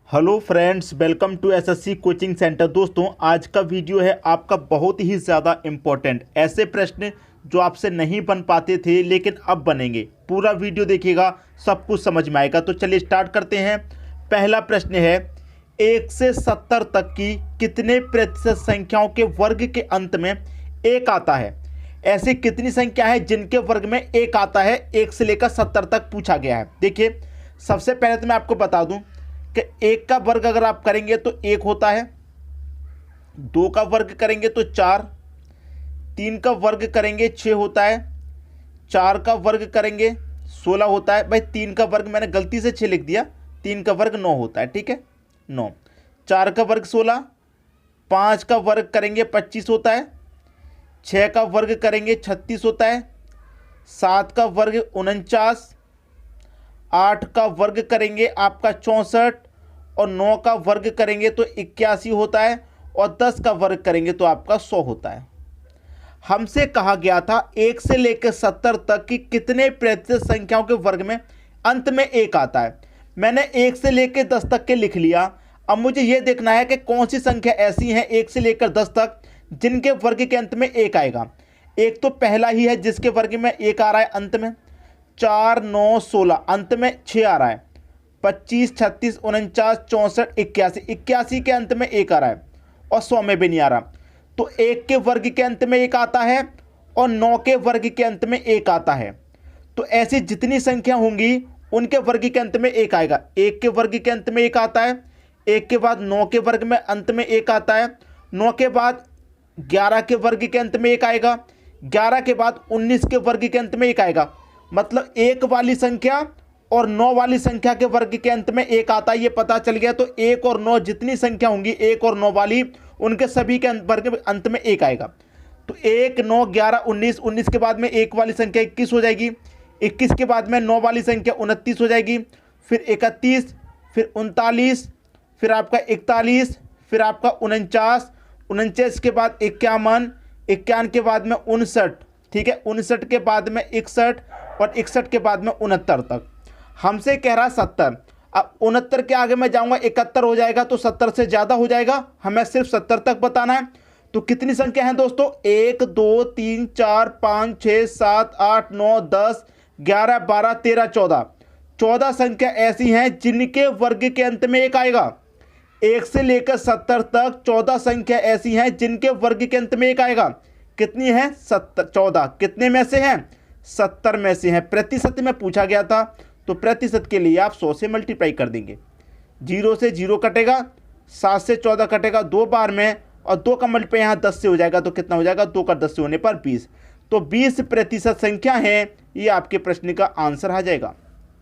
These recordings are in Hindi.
Hello friends, welcome to SSC coaching centre. दोस्तों, आज का वीडियो है आपका बहुत ही ज़्यादा इम्पोर्टेंट। ऐसे प्रश्न जो आपसे नहीं बन पाते थे लेकिन अब बनेंगे। पूरा वीडियो देखिएगा, सब कुछ समझ में आएगा। तो चलिए स्टार्ट करते हैं। पहला प्रश्न है, 1 से 70 तक की कितने प्रतिशत संख्याओं के वर्ग के अंत में एक आता है? ऐसी कितनी संख्या है जिनके वर्ग में एक आता है? 1 से लेकर 70 तक पूछा गया है। देखिए, सबसे पहले तो मैं आपको बता दूं कि 1 का वर्ग अगर आप करेंगे तो 1 होता है, 2 का वर्ग करेंगे तो 4, 3 का वर्ग करेंगे 6 होता है, 4 का वर्ग करेंगे 16 होता है। भाई 3 का वर्ग मैंने गलती से 6 लिख दिया, 3 का वर्ग 9 होता है। ठीक है, 9, 4 का वर्ग 16, 5 का वर्ग करेंगे 25 होता है, 6 का वर्ग करेंगे 36 होता है, 7 का वर्ग 49, 8 का वर्ग करेंगे आपका 64 और 9 का वर्ग करेंगे तो 81 होता है और 10 का वर्ग करेंगे तो आपका 100 होता है। हमसे कहा गया था 1 से लेकर 70 तक की कितने प्रतिशत संख्याओं के वर्ग में अंत में एक आता है। मैंने 1 से लेकर 10 तक के लिख लिया। अब मुझे यह देखना है कि कौन सी संख्या ऐसी है 1 से लेकर 10 तक जिनके वर्ग के अंत में एक आएगा। एक तो पहला ही है जिसके वर्ग में एक आ रहा है अंत में, 4, 9, 16, अंत में 6 आ रहा है, 25, 36, 49, 64, 81, 81 के अंत में एक आ रहा है और 100 में भी नहीं आ रहा। तो 1 के वर्ग के अंत में एक आता है और 9 के वर्ग के अंत में एक आता है। तो ऐसी जितनी संख्या होंगी उनके वर्ग के अंत में एक आएगा। 1 के वर्ग के अंत में एक आता है, 1 के बाद 9 के वर्ग में अंत में एक आता है, 9 के बाद 11 के वर्ग के अंत में एक आएगा, 11 के बाद 19 के वर्ग के अंत में एक आएगा। मतलब 1 वाली संख्या और 9 वाली संख्या के वर्ग के अंत में एक आता है, ये पता चल गया। तो 1 और 9 जितनी संख्या होंगी 1 और 9 वाली, उनके सभी के वर्ग के अंत में एक आएगा। तो 1, 9, 11, 19, 19 के बाद में 1 वाली संख्या 21 हो जाएगी, 21 के बाद में 9 वाली संख्या 29 हो जाएगी, फिर 31, फिर 39, फिर आपका 41, फिर आपका 49, 49 के बाद 51, 51 के बाद में 59, ठीक है, 59 के बाद में 61 और 61 के बाद में 69 तक। हमसे कह रहा 70। अब 69 के आगे मैं जाऊंगा 71 हो जाएगा, तो 70 से ज़्यादा हो जाएगा। हमें सिर्फ 70 तक बताना है। तो कितनी संख्या है दोस्तों? 1, 2, 3, 4, 5, 6, 7, 8, 9, 10, 11, 12, 13, 14। 14 संख्या ऐसी हैं जिनके वर्ग के अंत में एक आएगा। 1 से लेकर 70 तक 14 संख्या ऐसी हैं जिनके वर्ग के अंत में एक आएगा। कितनी है? 14। कितने में से हैं? 70 में से हैं। प्रतिशत में पूछा गया था, तो प्रतिशत के लिए आप 100 से मल्टीप्लाई कर देंगे। 0 से 0 कटेगा, 7 से 14 कटेगा 2 बार में, और 2 का मल्टीप्लाई यहाँ 10 से हो जाएगा तो कितना हो जाएगा? 2 का 10 से होने पर 20। तो 20% संख्या है, ये आपके प्रश्न का आंसर आ जाएगा,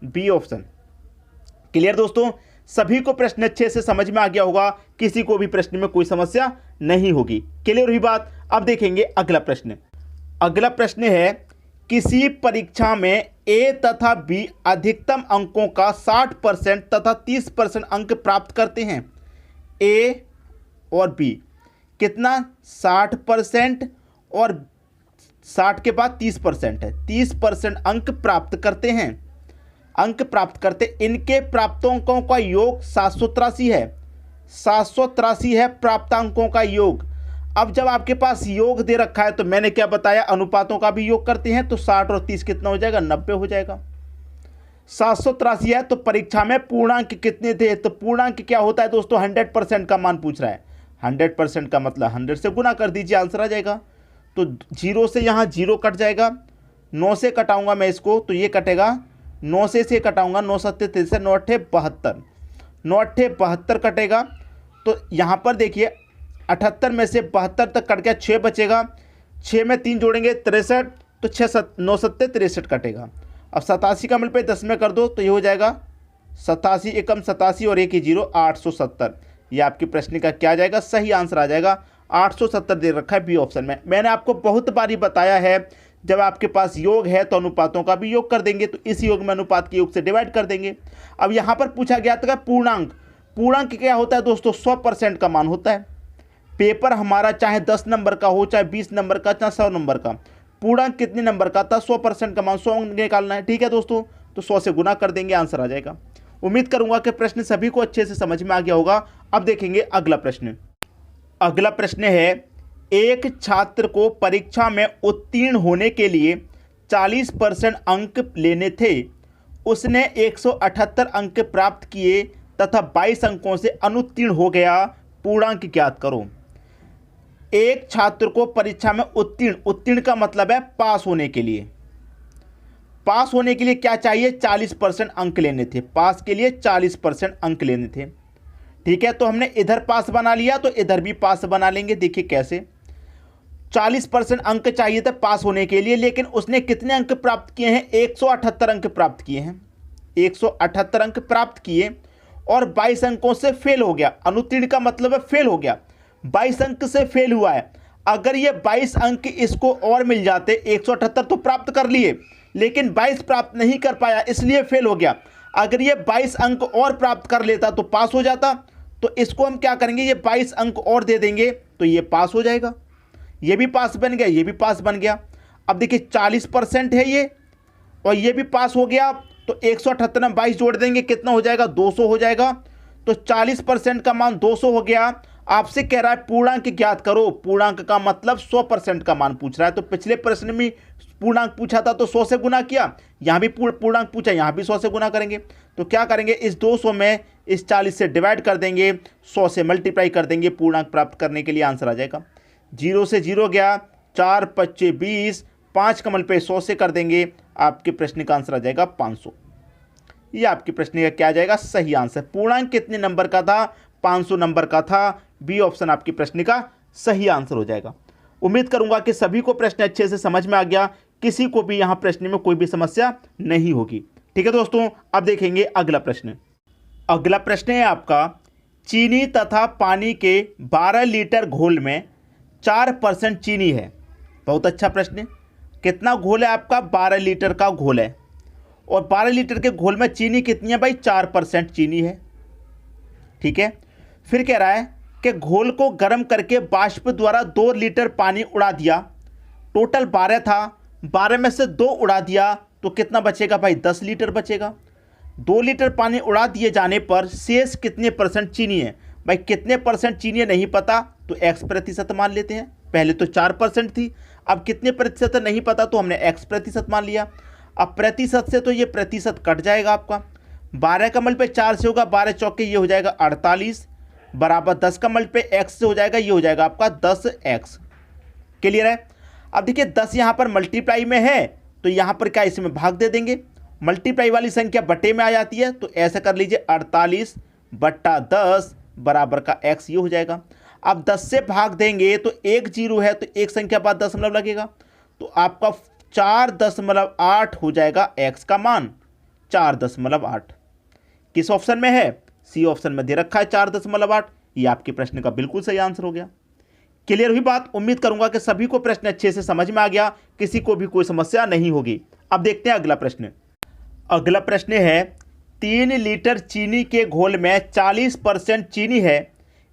बी ऑप्शन। क्लियर दोस्तों? सभी को प्रश्न अच्छे से समझ में आ गया होगा, किसी को भी प्रश्न में कोई समस्या नहीं होगी। क्लियर हुई बात? अब देखेंगे अगला प्रश्न। अगला प्रश्न है, किसी परीक्षा में ए तथा बी अधिकतम अंकों का 60% तथा 30% अंक प्राप्त करते हैं। ए और बी कितना? 60% और 60 के बाद 30% है, 30% अंक प्राप्त करते हैं। अंक प्राप्त करते, इनके प्राप्तांकों का योग 783 है। 783 है प्राप्तांकों का योग। अब जब आपके पास योग दे रखा है तो मैंने क्या बताया, अनुपातों का भी योग करते हैं, तो 60 और 30 कितना हो जाएगा? 90 हो जाएगा। 783 है तो परीक्षा में पूर्णांक कितने थे? तो पूर्णांक क्या होता है दोस्तों? 100% का मान पूछ रहा है। 100% का मतलब 100 से गुना कर दीजिए, आंसर आ जाएगा। तो 0 से यहाँ 0 कट जाएगा, 9 से कटाऊंगा मैं इसको तो ये कटेगा, 9 से कटाऊंगा, 9 7 33, 9 8 72, 9 8 72 कटेगा। तो यहाँ पर देखिए 78 में से 72 तक कट गया, 6 बचेगा, 6 में 3 जोड़ेंगे 63, तो 9 7 63 कटेगा। अब 87 का मल्टीप्लाई 10 में कर दो तो ये हो जाएगा 87 एकम 87 और 1 ही 0, 870। ये आपके प्रश्न का क्या आ जाएगा? सही आंसर आ जाएगा, 870 दे रखा है बी ऑप्शन में। मैंने आपको बहुत बारी बताया है, जब आपके पास योग है तो अनुपातों का भी योग कर देंगे, तो इस योग में अनुपात के योग से डिवाइड कर देंगे। अब यहाँ पर पूछा गया था पूर्णांक। पूर्णांक क्या होता है दोस्तों? 100% का मान होता है। पेपर हमारा चाहे 10 नंबर का हो, चाहे 20 नंबर का, चाहे 100 नंबर का, पूर्णांक कितने नंबर का था? 100% का मान 100 निकालना है। ठीक है दोस्तों, तो 100 से गुना कर देंगे, आंसर आ जाएगा। उम्मीद करूंगा कि प्रश्न सभी को अच्छे से समझ में आ गया होगा। अब देखेंगे अगला प्रश्न। अगला प्रश्न है, एक छात्र को परीक्षा में उत्तीर्ण होने के लिए 40% अंक लेने थे। उसने 178 अंक प्राप्त किए तथा 22 अंकों से अनुत्तीर्ण हो गया। पूर्णांक ज्ञात करो। एक छात्र को परीक्षा में उत्तीर्ण का मतलब है पास होने के लिए। पास होने के लिए क्या चाहिए? 40% अंक लेने थे। पास के लिए 40% अंक लेने थे। ठीक है, तो हमने इधर पास बना लिया तो इधर भी पास बना लेंगे। देखिए कैसे, 40% अंक चाहिए थे पास होने के लिए, लेकिन उसने कितने अंक प्राप्त किए हैं? 178 अंक प्राप्त किए हैं। 178 अंक प्राप्त किए और 22 अंकों से फेल हो गया। अनुत्तीर्ण का मतलब है फेल हो गया। 22 अंक से फेल हुआ है। अगर ये 22 अंक इसको और मिल जाते, 178 तो प्राप्त कर लिए लेकिन 22 प्राप्त नहीं कर पाया, इसलिए फेल हो गया। अगर ये 22 अंक और प्राप्त कर लेता तो पास हो जाता। तो इसको हम क्या करेंगे, ये 22 अंक और दे देंगे तो ये पास हो जाएगा। ये भी पास बन गया, ये भी पास बन गया। अब देखिए 40% है ये और ये भी पास हो गया। तो 178 में 22 जोड़ देंगे, कितना हो जाएगा? 200 हो जाएगा। तो 40% का मान 200 हो गया। आपसे कह रहा है पूर्णांक ज्ञात करो। पूर्णांक का मतलब 100% का मान पूछ रहा है। तो पिछले प्रश्न में पूर्णांक पूछा था तो 100 से गुना किया, यहाँ भी पूर्णांक पूछा, यहाँ भी 100 से गुना करेंगे। तो क्या करेंगे, इस 200 में इस 40 से डिवाइड कर देंगे, 100 से मल्टीप्लाई कर देंगे। पूर्णांक प्राप्त करने के लिए आंसर आ जाएगा। 0 से 0 गया, 4 5 20, 5 कमल पे 100 से कर देंगे, आपके प्रश्न का आंसर आ जाएगा 500। ये आपके प्रश्न का क्या आ जाएगा? सही आंसर। पूर्णांक कितने नंबर का था? 500 नंबर का था। बी ऑप्शन आपके प्रश्न का सही आंसर हो जाएगा। उम्मीद करूंगा कि सभी को प्रश्न अच्छे से समझ में आ गया, किसी को भी यहां प्रश्न में कोई भी समस्या नहीं होगी। ठीक है दोस्तों, अब देखेंगे अगला प्रश्न। अगला प्रश्न है आपका, चीनी तथा पानी के 12 लीटर घोल में 4% चीनी है। बहुत अच्छा प्रश्न। कितना घोल है आपका? 12 लीटर का घोल है और 12 लीटर के घोल में चीनी कितनी है भाई? 4% चीनी है। ठीक है, फिर कह रहा है कि घोल को गर्म करके वाष्प द्वारा 2 लीटर पानी उड़ा दिया। टोटल 12 था, 12 में से 2 उड़ा दिया तो कितना बचेगा भाई? 10 लीटर बचेगा। 2 लीटर पानी उड़ा दिए जाने पर शेष कितने % चीनी है? भाई कितने % चीनी है नहीं पता तो x% मान लेते हैं। पहले तो 4% थी, अब कितने प्रतिशत नहीं पता तो हमने x% मान लिया। अब प्रतिशत से तो ये प्रतिशत कट जाएगा आपका। 12 का मल्टीप्लाई 4 से होगा, 12 चौके ये हो जाएगा 48 बराबर 10 का मल्टीप्लाई x से हो जाएगा, ये हो जाएगा आपका 10x। क्लियर है? अब देखिए 10 यहाँ पर मल्टीप्लाई में है तो यहाँ पर क्या इसमें भाग दे देंगे। मल्टीप्लाई वाली संख्या बटे में आ जाती है तो ऐसा कर लीजिए 48 बट्टा 10 बराबर का x, ये हो जाएगा। अब 10 से भाग देंगे तो 1 0 है तो एक संख्या बाद दशमलव लगेगा तो आपका 4.8 हो जाएगा x का मान। 4.8 किस ऑप्शन में है? सी ऑप्शन में दे रखा है 4.8। ये आपके प्रश्न का बिल्कुल सही आंसर हो गया। क्लियर हुई बात? उम्मीद करूंगा कि सभी को प्रश्न अच्छे से समझ में आ गया, किसी को भी कोई समस्या नहीं होगी। अब देखते हैं अगला प्रश्न। अगला प्रश्न है, 3 लीटर चीनी के घोल में 40% चीनी है।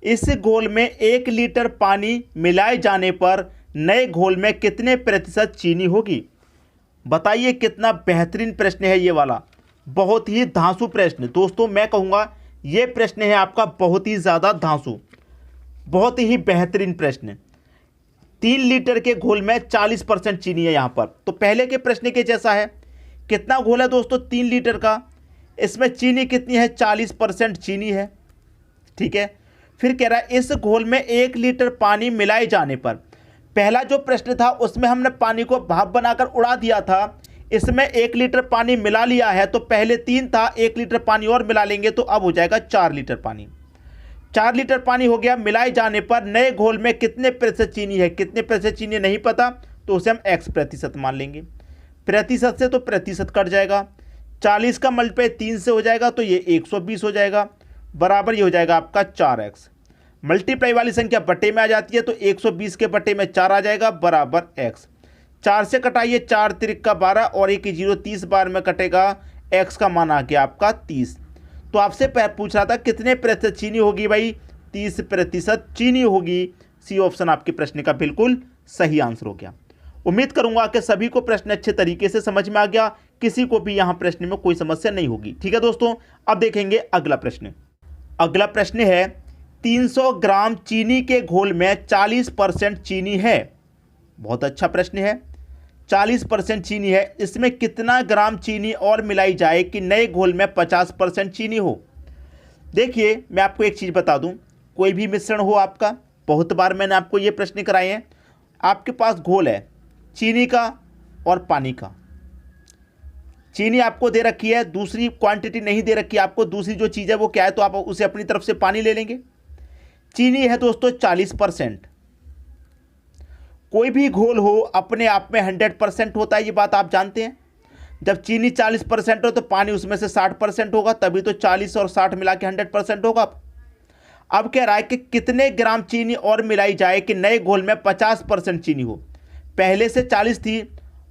इस घोल में 1 लीटर पानी मिलाए जाने पर नए घोल में कितने प्रतिशत चीनी होगी? बताइए कितना बेहतरीन प्रश्न है ये वाला। बहुत ही धांसू प्रश्न दोस्तों, मैं कहूँगा ये प्रश्न है आपका बहुत ही ज़्यादा धांसू, बहुत ही बेहतरीन प्रश्न। 3 लीटर के घोल में 40% चीनी है यहाँ पर। तो पहले के प्रश्न के जैसा है। कितना घोल है दोस्तों? 3 लीटर का। इसमें चीनी कितनी है? 40% चीनी है। ठीक है, फिर कह रहा है इस घोल में 1 लीटर पानी मिलाए जाने पर। पहला जो प्रश्न था उसमें हमने पानी को भाप बनाकर उड़ा दिया था, इसमें 1 लीटर पानी मिला लिया है तो पहले 3 था, 1 लीटर पानी और मिला लेंगे तो अब हो जाएगा 4 लीटर पानी। 4 लीटर पानी हो गया। मिलाए जाने पर नए घोल में कितने प्रतिशत चीनी है? कितने प्रतिशत चीनी नहीं पता तो उसे हम x% मान लेंगे। प्रतिशत से तो प्रतिशत कट जाएगा, 40 का मल्टीप्लाई 3 से हो जाएगा तो ये 120 हो जाएगा बराबर ये हो जाएगा आपका 4x। मल्टीप्लाई वाली संख्या बटे में आ जाती है तो 120 के बटे में 4 आ जाएगा बराबर x। 4 से कटाइए, 4 त्रिक का 12 और 1 0 30 बार में कटेगा, x का मान आ गया आपका 30। तो आपसे पूछ रहा था कितने प्रतिशत चीनी होगी भाई? 30% चीनी होगी। सी ऑप्शन आपके प्रश्न का बिल्कुल सही आंसर हो गया। उम्मीद करूंगा कि सभी को प्रश्न अच्छे तरीके से समझ में आ गया, किसी को भी यहाँ प्रश्न में कोई समस्या नहीं होगी। ठीक है दोस्तों, अब देखेंगे अगला प्रश्न। अगला प्रश्न है 300 ग्राम चीनी के घोल में 40% चीनी है। बहुत अच्छा प्रश्न है। 40% चीनी है, इसमें कितना ग्राम चीनी और मिलाई जाए कि नए घोल में 50% चीनी हो। देखिए, मैं आपको एक चीज़ बता दूं, कोई भी मिश्रण हो आपका, बहुत बार मैंने आपको ये प्रश्न कराए हैं। आपके पास घोल है चीनी का और पानी का। चीनी आपको दे रखी है, दूसरी क्वांटिटी नहीं दे रखी है आपको, दूसरी जो चीज़ है वो क्या है, तो आप उसे अपनी तरफ से पानी ले लेंगे। चीनी है दोस्तों 40%। कोई भी घोल हो अपने आप में 100% होता है, ये बात आप जानते हैं। जब चीनी 40% हो तो पानी उसमें से 60% होगा, तभी तो 40 और 60 मिला के 100% होगा। अब कह रहा है कि कितने ग्राम चीनी और मिलाई जाए कि नए घोल में 50% चीनी हो। पहले से 40 थी,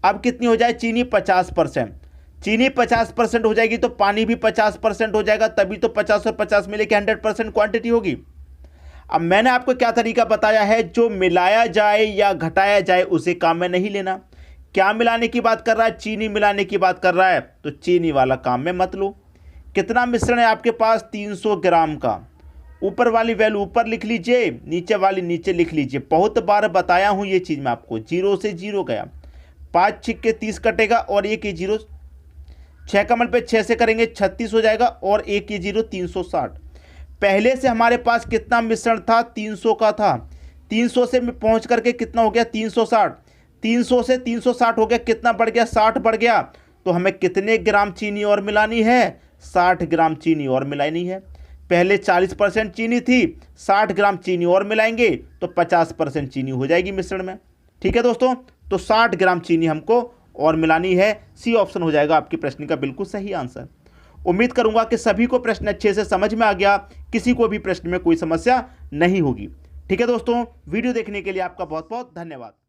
अब कितनी हो जाए चीनी 50%। चीनी 50% हो जाएगी तो पानी भी 50% हो जाएगा, तभी तो 50 और 50 मिले के 100% क्वांटिटी होगी। अब मैंने आपको क्या तरीका बताया है, जो मिलाया जाए या घटाया जाए उसे काम में नहीं लेना। क्या मिलाने की बात कर रहा है, चीनी मिलाने की बात कर रहा है, तो चीनी वाला काम में मत लो। कितना मिश्रण है आपके पास, 300 ग्राम का। ऊपर वाली वैल्यू ऊपर लिख लीजिए, नीचे वाली नीचे लिख लीजिए। बहुत बार बताया हूं ये चीज़ मैं आपको। 0 से 0 गया, 5 छिक्के 30 कटेगा और 1 ये 0, 6 कमल पे 6 से करेंगे 36 हो जाएगा और 1 ये 0 360। पहले से हमारे पास कितना मिश्रण था, 300 का था। 300 से पहुंच करके कितना हो गया 360। 300 से 360 हो गया, कितना बढ़ गया 60 बढ़ गया। तो हमें कितने ग्राम चीनी और मिलानी है, 60 ग्राम चीनी और मिलानी है। पहले 40% चीनी थी, 60 ग्राम चीनी और मिलाएंगे तो 50% चीनी हो जाएगी मिश्रण में। ठीक है दोस्तों, तो 60 ग्राम चीनी हमको और मिलानी है। सी ऑप्शन हो जाएगा आपके प्रश्न का बिल्कुल सही आंसर। उम्मीद करूंगा कि सभी को प्रश्न अच्छे से समझ में आ गया, किसी को भी प्रश्न में कोई समस्या नहीं होगी। ठीक है दोस्तों, वीडियो देखने के लिए आपका बहुत बहुत धन्यवाद।